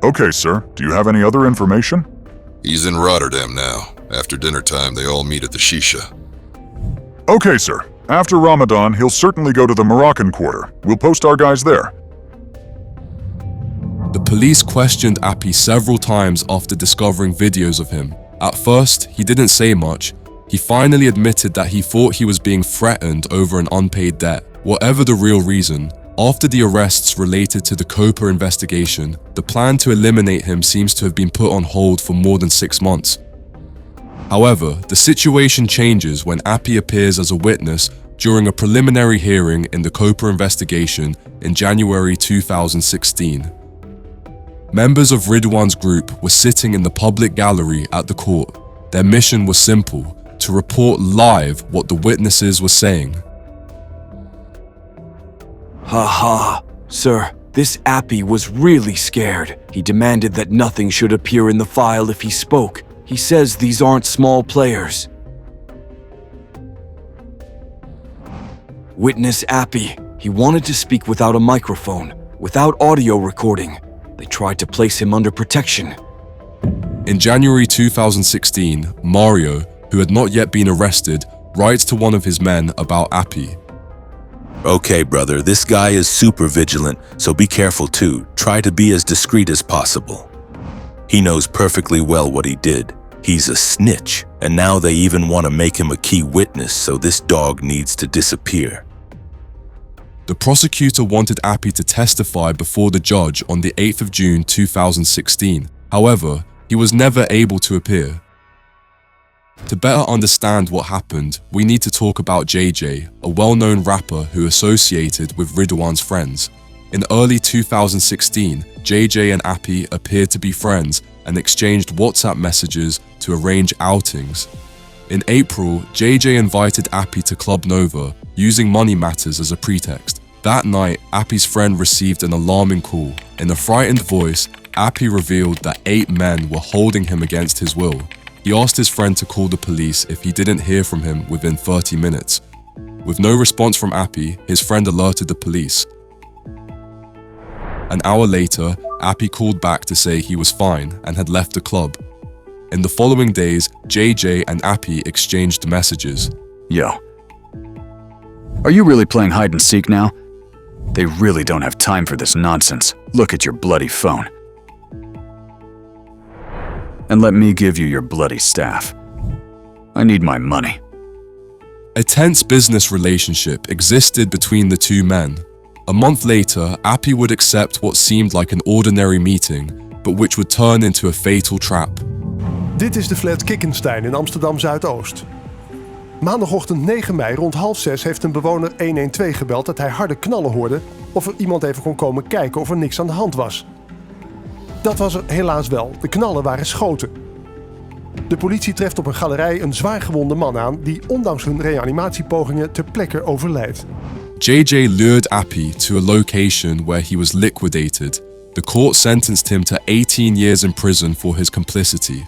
Okay, sir. Do you have any other information? He's in Rotterdam now. After dinner time, they all meet at the Shisha. Okay, sir. After Ramadan, he'll certainly go to the Moroccan quarter. We'll post our guys there. The police questioned Appy several times after discovering videos of him. At first, he didn't say much. He finally admitted that he thought he was being threatened over an unpaid debt. Whatever the real reason, after the arrests related to the COPA investigation, the plan to eliminate him seems to have been put on hold for more than 6 months. However, the situation changes when Appy appears as a witness during a preliminary hearing in the COPA investigation in January 2016. Members of Ridwan's group were sitting in the public gallery at the court. Their mission was simple: to report live what the witnesses were saying. Ha! Sir, this Appy was really scared. He demanded that nothing should appear in the file if he spoke. He says these aren't small players. Witness Appy. He wanted to speak without a microphone, without audio recording. They tried to place him under protection. In January 2016, Mario, who had not yet been arrested, writes to one of his men about Appy. Okay, brother, this guy is super vigilant, so be careful too. Try to be as discreet as possible. He knows perfectly well what he did. He's a snitch, and now they even want to make him a key witness, so this dog needs to disappear. The prosecutor wanted Appy to testify before the judge on the 8th of June 2016. However, he was never able to appear. To better understand what happened, we need to talk about JJ, a well-known rapper who associated with Ridwan's friends. In early 2016, JJ and Appy appeared to be friends and exchanged WhatsApp messages to arrange outings. In April, JJ invited Appy to Club Nova, using money matters as a pretext. That night, Appy's friend received an alarming call. In a frightened voice, Appy revealed that 8 men were holding him against his will. He asked his friend to call the police if he didn't hear from him within 30 minutes. With no response from Appy, his friend alerted the police. An hour later, Appy called back to say he was fine and had left the club. In the following days, JJ and Appy exchanged messages. Yo. Are you really playing hide and seek now? They really don't have time for this nonsense. Look at your bloody phone. And let me give you your bloody staff. I need my money. A tense business relationship existed between the two men. A month later, Appy would accept what seemed like an ordinary meeting, but which would turn into a fatal trap. Dit is de flat Kickenstein in Amsterdam Zuidoost. Maandagochtend 9 mei rond 5:30 heeft een bewoner 112 gebeld dat hij harde knallen hoorde of er iemand even kon komen kijken of er niks aan de hand was. Dat was er helaas wel. De knallen waren schoten. De politie treft op een galerij een zwaargewonde man aan die ondanks hun reanimatiepogingen ter plekke overlijdt. JJ lured Appy to a location where he was liquidated. The court sentenced him to 18 years in prison for his complicity.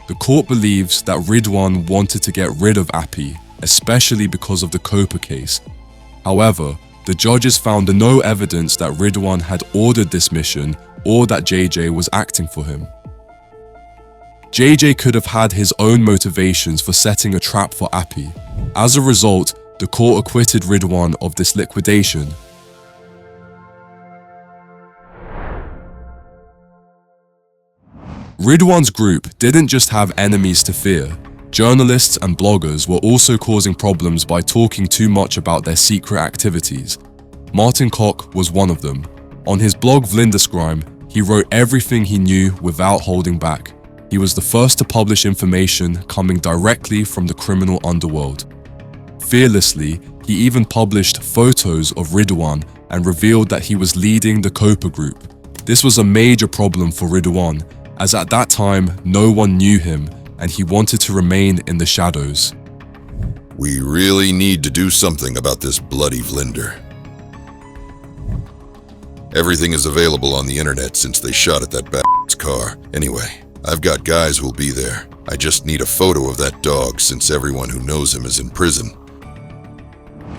The court believes that Ridwan wanted to get rid of Appy, especially because of the COPA case. However, the judges found no evidence that Ridwan had ordered this mission or that JJ was acting for him. JJ could have had his own motivations for setting a trap for Appy. As a result, the court acquitted Ridwan of this liquidation. Ridwan's group didn't just have enemies to fear. Journalists and bloggers were also causing problems by talking too much about their secret activities. Martin Koch was one of them. On his blog Vlinderscrime, he wrote everything he knew without holding back. He was the first to publish information coming directly from the criminal underworld. Fearlessly, he even published photos of Ridwan and revealed that he was leading the COPA group. This was a major problem for Ridwan, as at that time no one knew him and he wanted to remain in the shadows. We really need to do something about this bloody Vlinder. Everything is available on the internet since they shot at that bastard's car. Anyway, I've got guys who'll be there. I just need a photo of that dog since everyone who knows him is in prison.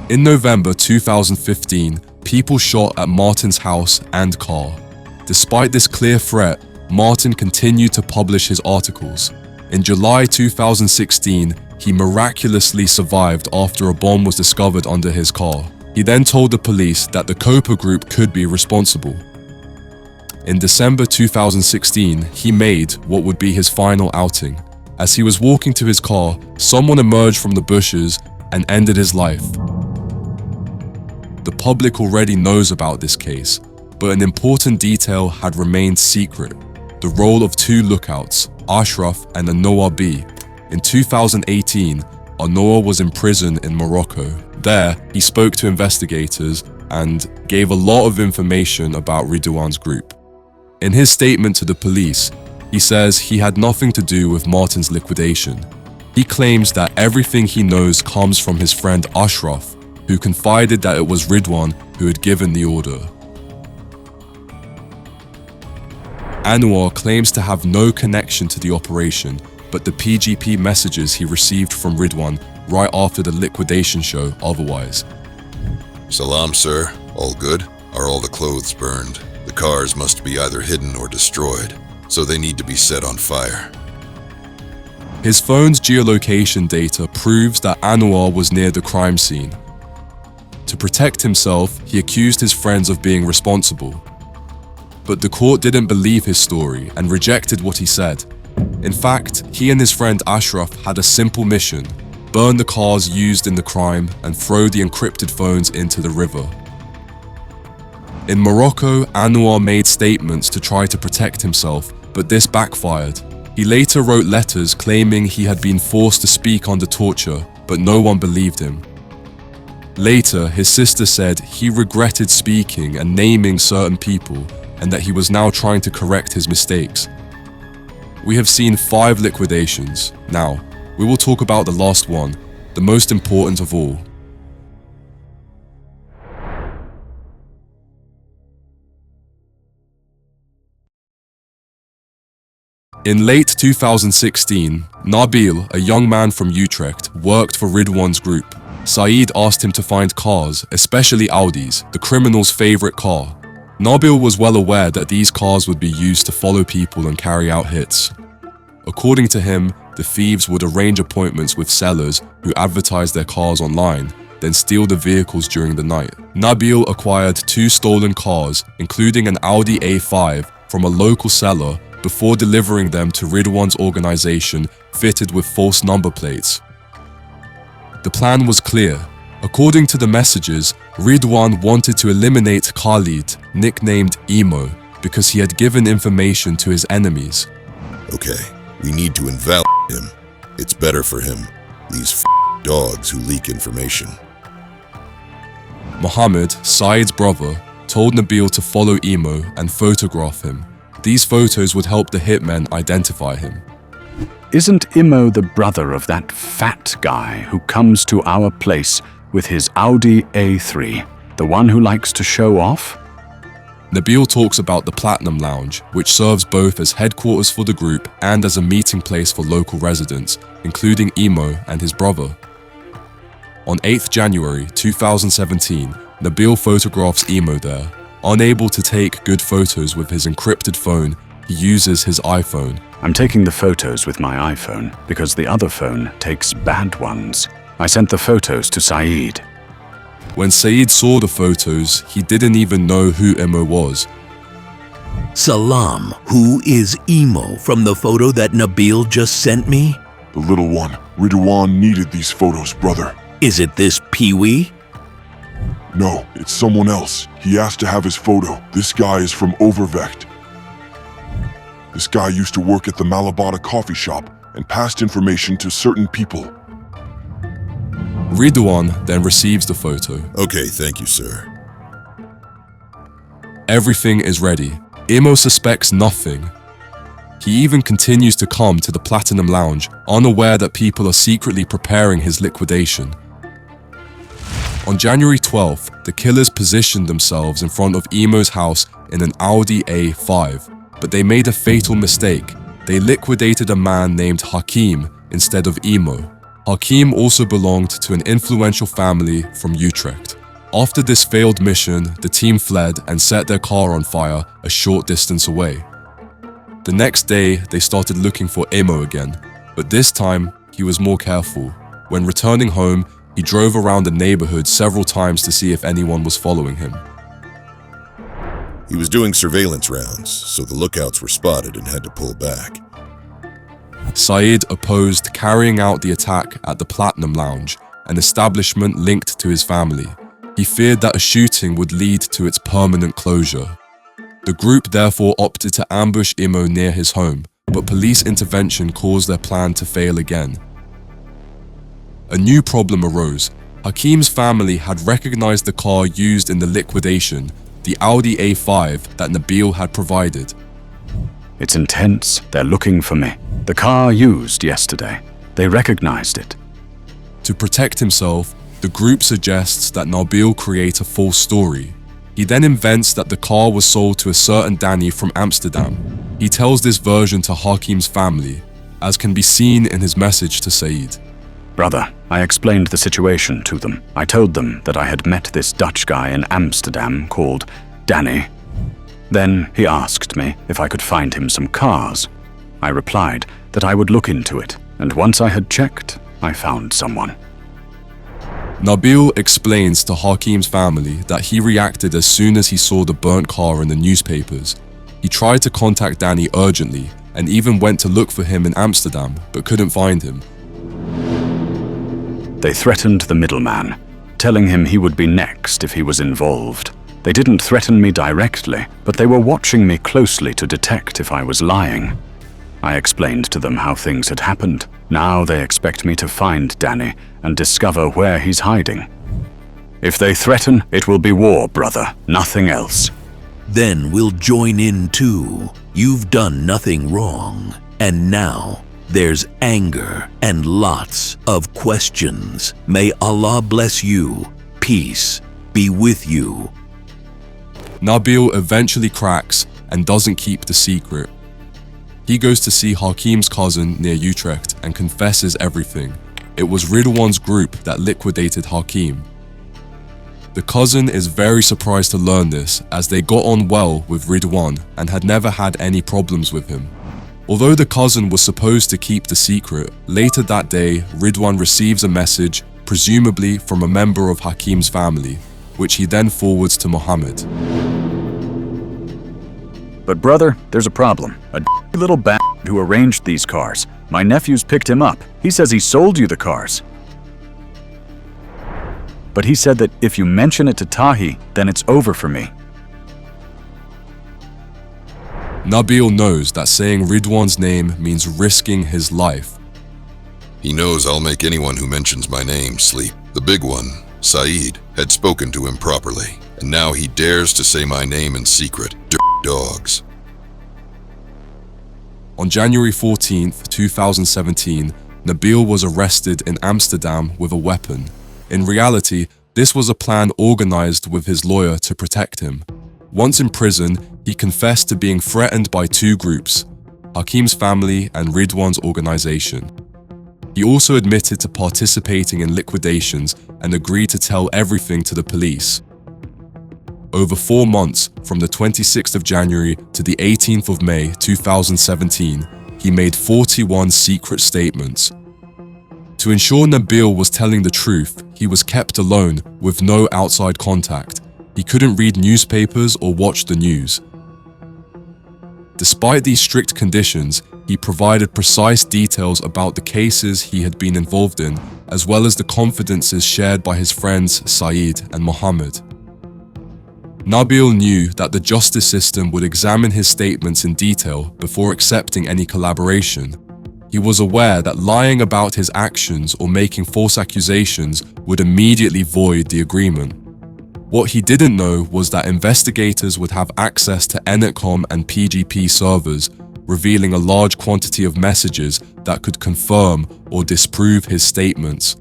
In November 2015, people shot at Martin's house and car. Despite this clear threat, Martin continued to publish his articles. In July 2016, he miraculously survived after a bomb was discovered under his car. He then told the police that the Copa Group could be responsible. In December 2016, he made what would be his final outing. As he was walking to his car, someone emerged from the bushes and ended his life. The public already knows about this case, but an important detail had remained secret: the role of two lookouts, Ashraf and Anoa B. In 2018, Anoa was in prison in Morocco. There, he spoke to investigators and gave a lot of information about Ridwan's group. In his statement to the police, he says he had nothing to do with Martin's liquidation. He claims that everything he knows comes from his friend Ashraf, who confided that it was Ridwan who had given the order. Anwar claims to have no connection to the operation, but the PGP messages he received from Ridwan right after the liquidation show otherwise. Salam, sir. All good? Are all the clothes burned? The cars must be either hidden or destroyed, so they need to be set on fire. His phone's geolocation data proves that Anwar was near the crime scene. To protect himself, he accused his friends of being responsible. But the court didn't believe his story and rejected what he said. In fact, he and his friend Ashraf had a simple mission: burn the cars used in the crime and throw the encrypted phones into the river. In Morocco, Anwar made statements to try to protect himself, but this backfired. He later wrote letters claiming he had been forced to speak under torture, but no one believed him. Later, his sister said he regretted speaking and naming certain people, and that he was now trying to correct his mistakes. We have seen 5 liquidations. Now, we will talk about the last one, the most important of all. In late 2016, Nabil, a young man from Utrecht, worked for Ridwan's group. Saeed asked him to find cars, especially Audis, the criminal's favorite car. Nabil was well aware that these cars would be used to follow people and carry out hits. According to him, the thieves would arrange appointments with sellers who advertised their cars online, then steal the vehicles during the night. Nabil acquired 2 stolen cars, including an Audi A5, from a local seller before delivering them to Ridwan's organization fitted with false number plates. The plan was clear. According to the messages, Ridwan wanted to eliminate Khalid, nicknamed Emo, because he had given information to his enemies. Okay, we need to invalidate him. It's better for him. These dogs who leak information. Mohammed, Saeed's brother, told Nabil to follow Emo and photograph him. These photos would help the hitmen identify him. Isn't Imo the brother of that fat guy who comes to our place with his Audi A3, the one who likes to show off? Nabil talks about the Platinum Lounge, which serves both as headquarters for the group and as a meeting place for local residents, including Emo and his brother. On 8th January 2017, Nabil photographs Emo there. Unable to take good photos with his encrypted phone, he uses his iPhone. I'm taking the photos with my iPhone because the other phone takes bad ones. I sent the photos to Saeed. When Saeed saw the photos, he didn't even know who Emo was. Salam, who is Emo from the photo that Nabil just sent me? The little one. Ridwan needed these photos, brother. Is it this Pee-wee? No, it's someone else. He asked to have his photo. This guy is from Overvecht. This guy used to work at the Malabata coffee shop and passed information to certain people. Ridwan then receives the photo. Okay, thank you, sir. Everything is ready. Emo suspects nothing. He even continues to come to the Platinum Lounge, unaware that people are secretly preparing his liquidation. On January 12th, the killers positioned themselves in front of Emo's house in an Audi A5, but they made a fatal mistake. They liquidated a man named Hakim instead of Emo. Hakim also belonged to an influential family from Utrecht. After this failed mission, the team fled and set their car on fire a short distance away. The next day, they started looking for Imo again, but this time, he was more careful. When returning home, he drove around the neighborhood several times to see if anyone was following him. He was doing surveillance rounds, so the lookouts were spotted and had to pull back. Saeed opposed carrying out the attack at the Platinum Lounge, an establishment linked to his family. He feared that a shooting would lead to its permanent closure. The group therefore opted to ambush Imo near his home, but police intervention caused their plan to fail again. A new problem arose. Hakeem's family had recognized the car used in the liquidation, the Audi A5 that Nabil had provided. It's intense. They're looking for me. The car used yesterday. They recognized it. To protect himself, the group suggests that Nabil create a false story. He then invents that the car was sold to a certain Danny from Amsterdam. He tells this version to Hakeem's family, as can be seen in his message to Saeed. Brother, I explained the situation to them. I told them that I had met this Dutch guy in Amsterdam called Danny. Then he asked me if I could find him some cars. I replied that I would look into it, and once I had checked, I found someone. Nabil explains to Hakeem's family that he reacted as soon as he saw the burnt car in the newspapers. He tried to contact Danny urgently and even went to look for him in Amsterdam, but couldn't find him. They threatened the middleman, telling him he would be next if he was involved. They didn't threaten me directly, but they were watching me closely to detect if I was lying. I explained to them how things had happened. Now they expect me to find Danny and discover where he's hiding. If they threaten, it will be war, brother, nothing else. Then we'll join in too. You've done nothing wrong. And now there's anger and lots of questions. May Allah bless you. Peace be with you. Nabil eventually cracks and doesn't keep the secret. He goes to see Hakeem's cousin near Utrecht and confesses everything. It was Ridwan's group that liquidated Hakeem. The cousin is very surprised to learn this, as they got on well with Ridwan and had never had any problems with him. Although the cousin was supposed to keep the secret, later that day Ridwan receives a message, presumably from a member of Hakeem's family, which he then forwards to Mohammed. But brother, there's a problem. A little bastard who arranged these cars. My nephew's picked him up. He says he sold you the cars. But he said that if you mention it to Tahi, then it's over for me. Nabil knows that saying Ridwan's name means risking his life. He knows I'll make anyone who mentions my name sleep. The big one, Saeed, had spoken to him properly, and now he dares to say my name in secret. Dogs. On January 14th, 2017, Nabil was arrested in Amsterdam with a weapon. In reality, this was a plan organized with his lawyer to protect him. Once in prison, he confessed to being threatened by two groups, Hakeem's family and Ridwan's organization. He also admitted to participating in liquidations and agreed to tell everything to the police. Over 4 months, from the 26th of January to the 18th of May 2017, he made 41 secret statements. To ensure Nabil was telling the truth, he was kept alone with no outside contact. He couldn't read newspapers or watch the news. Despite these strict conditions, he provided precise details about the cases he had been involved in, as well as the confidences shared by his friends Saeed and Mohammed. Nabil knew that the justice system would examine his statements in detail before accepting any collaboration. He was aware that lying about his actions or making false accusations would immediately void the agreement. What he didn't know was that investigators would have access to Enetcom and PGP servers, revealing a large quantity of messages that could confirm or disprove his statements.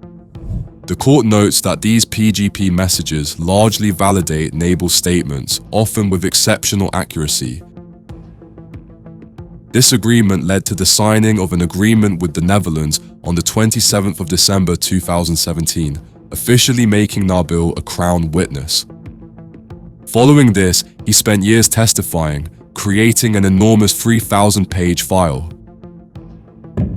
The court notes that these PGP messages largely validate Nabil's statements, often with exceptional accuracy. This agreement led to the signing of an agreement with the Netherlands on the 27th of December 2017, officially making Nabil a Crown witness. Following this, he spent years testifying, creating an enormous 3,000-page file.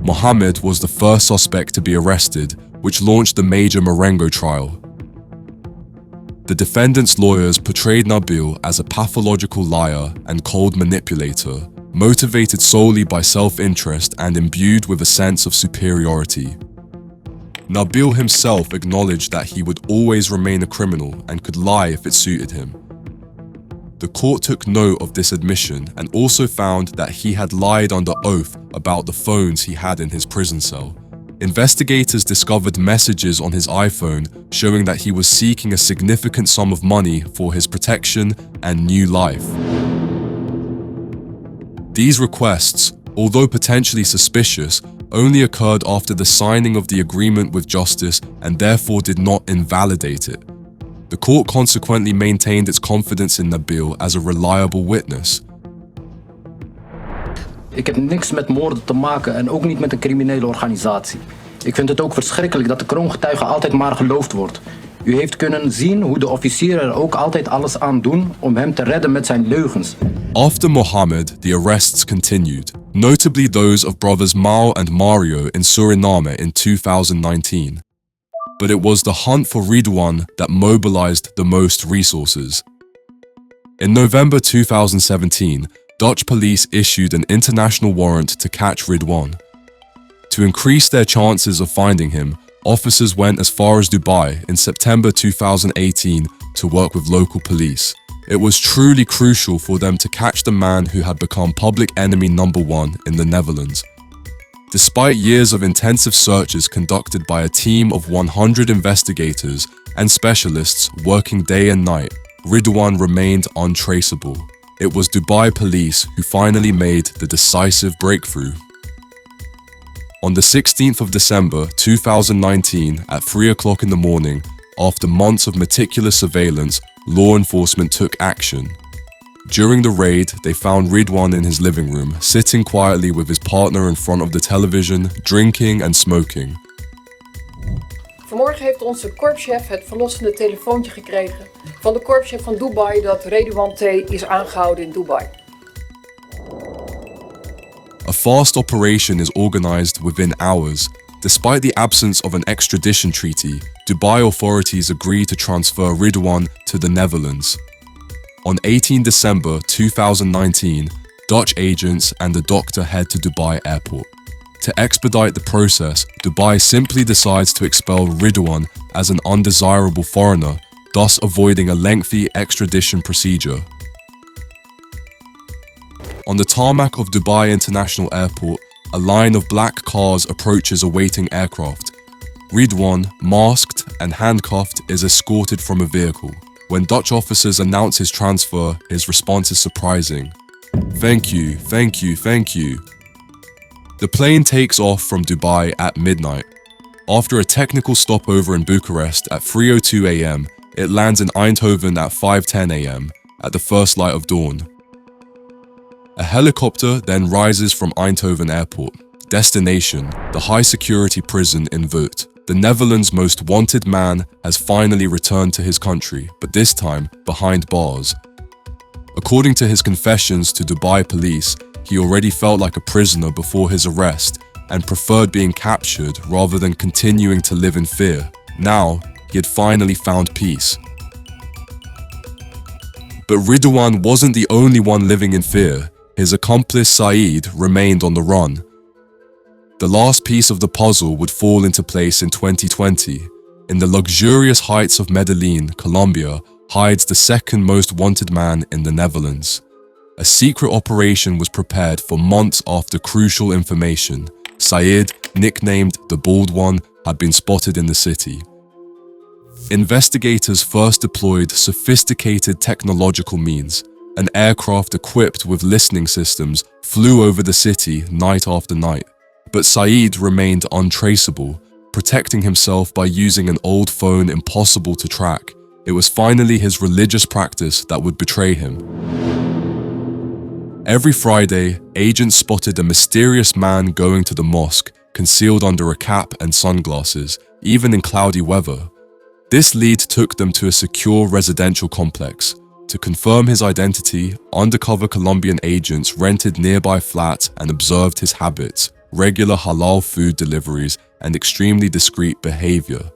Mohammed was the first suspect to be arrested, which launched the major Marengo trial. The defendant's lawyers portrayed Nabil as a pathological liar and cold manipulator, motivated solely by self-interest and imbued with a sense of superiority. Nabil himself acknowledged that he would always remain a criminal and could lie if it suited him. The court took note of this admission and also found that he had lied under oath about the phones he had in his prison cell. Investigators discovered messages on his iPhone showing that he was seeking a significant sum of money for his protection and new life. These requests, although potentially suspicious, only occurred after the signing of the agreement with justice and therefore did not invalidate it. The court consequently maintained its confidence in Nabil as a reliable witness. Ik heb niks met moorden te maken en ook niet met een criminele organisatie. Ik vind het ook verschrikkelijk dat de kroongetuige altijd maar geloofd wordt. U heeft kunnen zien hoe de officieren er ook altijd alles aan doen om hem te redden met zijn leugens. After Mohammed, the arrests continued, notably those of brothers Mao and Mario in Suriname in 2019. But it was the hunt for Ridwan that mobilized the most resources. In November 2017, Dutch police issued an international warrant to catch Ridwan. To increase their chances of finding him, officers went as far as Dubai in September 2018 to work with local police. It was truly crucial for them to catch the man who had become public enemy #1 in the Netherlands. Despite years of intensive searches conducted by a team of 100 investigators and specialists working day and night, Ridwan remained untraceable. It was Dubai police who finally made the decisive breakthrough. On the 16th of December 2019 at 3 o'clock in the morning, after months of meticulous surveillance, law enforcement took action. During the raid, they found Ridwan in his living room, sitting quietly with his partner in front of the television, drinking and smoking. Vanmorgen heeft onze korpschef het verlossende telefoontje gekregen van de korpschef van Dubai dat Ridwan T. is aangehouden in Dubai. A fast operation is organized within hours. Despite the absence of an extradition treaty, Dubai authorities agreed to transfer Ridwan to the Netherlands. On 18 December 2019, Dutch agents and the doctor head to Dubai airport. To expedite the process, Dubai simply decides to expel Ridwan as an undesirable foreigner, thus avoiding a lengthy extradition procedure. On the tarmac of Dubai International Airport, a line of black cars approaches a waiting aircraft. Ridwan, masked and handcuffed, is escorted from a vehicle. When Dutch officers announce his transfer, his response is surprising. "Thank you, thank you, thank you." The plane takes off from Dubai at midnight. After a technical stopover in Bucharest at 3:02 a.m., it lands in Eindhoven at 5:10 a.m. at the first light of dawn. A helicopter then rises from Eindhoven Airport. Destination, the high-security prison in Vught. The Netherlands' most wanted man has finally returned to his country, but this time behind bars. According to his confessions to Dubai police, he already felt like a prisoner before his arrest and preferred being captured rather than continuing to live in fear. Now, he had finally found peace. But Ridwan wasn't the only one living in fear. His accomplice Saeed remained on the run. The last piece of the puzzle would fall into place in 2020. In the luxurious heights of Medellin, Colombia, hides the second most wanted man in the Netherlands. A secret operation was prepared for months after crucial information. Saeed, nicknamed the Bald One, had been spotted in the city. Investigators first deployed sophisticated technological means. An aircraft equipped with listening systems flew over the city night after night. But Saeed remained untraceable, protecting himself by using an old phone impossible to track. It was finally his religious practice that would betray him. Every Friday, agents spotted a mysterious man going to the mosque, concealed under a cap and sunglasses, even in cloudy weather. This lead took them to a secure residential complex. To confirm his identity, undercover Colombian agents rented nearby flats and observed his habits, regular halal food deliveries, and extremely discreet behavior.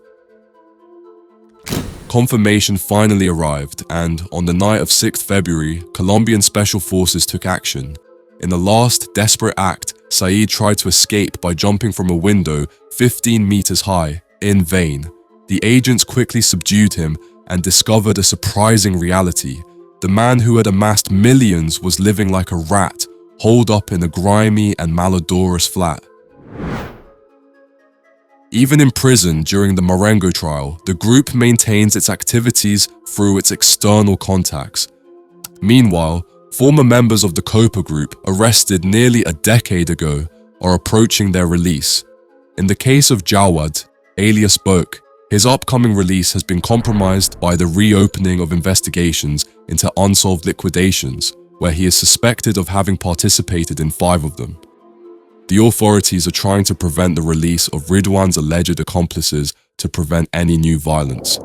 Confirmation finally arrived, and on the night of 6th February, Colombian special forces took action. In a last, desperate act, Saeed tried to escape by jumping from a window 15 meters high, in vain. The agents quickly subdued him and discovered a surprising reality. The man who had amassed millions was living like a rat, holed up in a grimy and malodorous flat. Even in prison during the Marengo trial, the group maintains its activities through its external contacts. Meanwhile, former members of the Copa group, arrested nearly a decade ago, are approaching their release. In the case of Jawad, alias Boke, his upcoming release has been compromised by the reopening of investigations into unsolved liquidations, where he is suspected of having participated in 5 of them. The authorities are trying to prevent the release of Ridwan's alleged accomplices to prevent any new violence.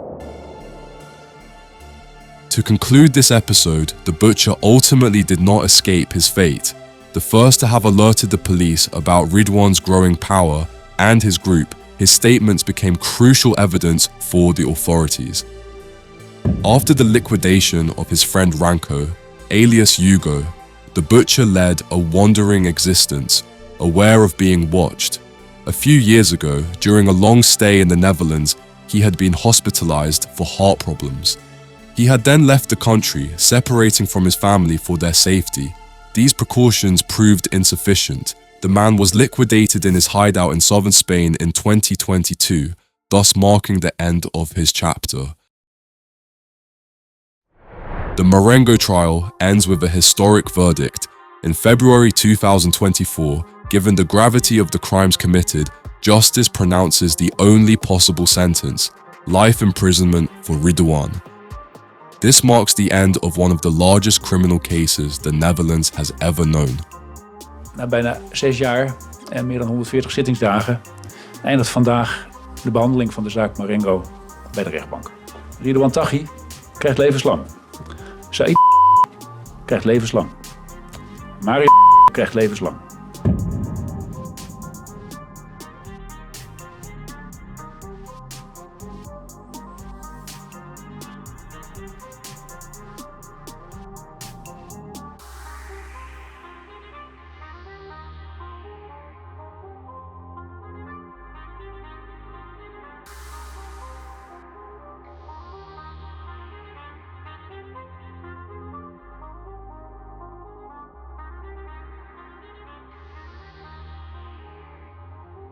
To conclude this episode, the butcher ultimately did not escape his fate. The first to have alerted the police about Ridwan's growing power and his group, his statements became crucial evidence for the authorities. After the liquidation of his friend Ranko, alias Hugo, the butcher led a wandering existence, aware of being watched. A few years ago, during a long stay in the Netherlands, he had been hospitalized for heart problems. He had then left the country, separating from his family for their safety. These precautions proved insufficient. The man was liquidated in his hideout in southern Spain in 2022, thus marking the end of his chapter. The Marengo trial ends with a historic verdict. In February 2024, given the gravity of the crimes committed, justice pronounces the only possible sentence: life imprisonment for Ridwan. This marks the end of one of the largest criminal cases the Netherlands has ever known. Na bijna 6 jaar en meer dan 140 zittingsdagen eindigt vandaag de behandeling van de zaak Marengo bij de rechtbank. Ridwan Taghi krijgt levenslang. Said krijgt levenslang. Mario krijgt levenslang.